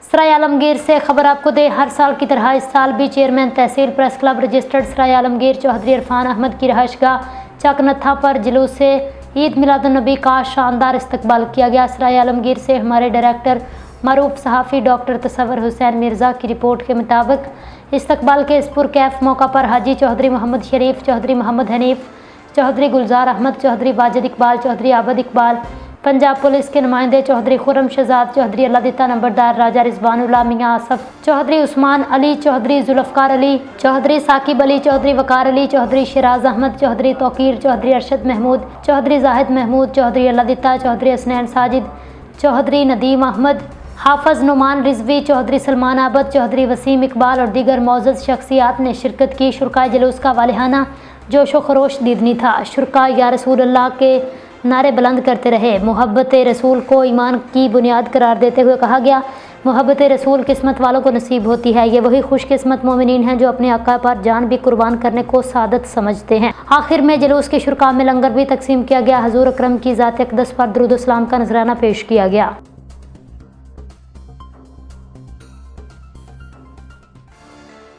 सराय आलमगीर से खबर आपको दे, हर साल की तरह इस साल भी चेयरमैन तहसील प्रेस क्लब रजिस्टर्ड सराय आलमगीर चौधरी इरफान अहमद की रहायशगाह चकनत्था पर जुलूस से ईद मिलादुन्नबी का शानदार इस्तकबाल किया गया। सराय आलमगीर से हमारे डायरेक्टर मरूफ सहाफ़ी डॉक्टर तसव्वुर हुसैन मिर्ज़ा की रिपोर्ट के मुताबिक इस्तकबाल के इस पुरकैफ मौका पर हाजी चौधरी मोहम्मद शरीफ, चौधरी मोहम्मद हनीफ, चौधरी गुलजार अहमद, चौधरी वाजिद इकबाल, चौधरी आबद इकबाल, पंजाब पुलिस के नुमाइंदे चौधरी खुर्रम शहजाद, चौधरी अल्लादिता नंबरदार, राजा रिजवानुल्लाह मियां आसफ, चौधरी उस्मान अली, चौधरी जुल्फ़कार अली, चौधरी साकिब अली, चौधरी वकार अली, चौधरी शिराज अहमद, चौधरी तौकीर, चौधरी अरशद महमूद, चौधरी जाहिद महमूद, चौधरी अल्लादिता, चौधरी हसनैन साजिद, चौधरी नदीम अहमद, हाफज नुमान रिजवी, चौधरी सलमान आबद, चौधरी वसीम इकबाल और दीगर मौजूद शख्सियात ने शिरकत की। शुरका जुलूस का वालिहाना जोशो खरोश दीदनी था। शुरका या रसूल अल्लाह के नारे बुलंद करते रहे। मोहब्बत रसूल को ईमान की बुनियाद करार देते हुए कहा गया, मोहब्बत रसूल किस्मत वालों को नसीब होती है। ये वही खुशकिस्मत मोमिनीन हैं जो अपने आका पर जान भी कुर्बान करने को सादत समझते हैं। आखिर में जुलूस के शुरका में लंगर भी तकसीम किया गया। हजूर अकरम की ज़ात अक़दस पर दुरूद व सलाम का नजराना पेश किया गया।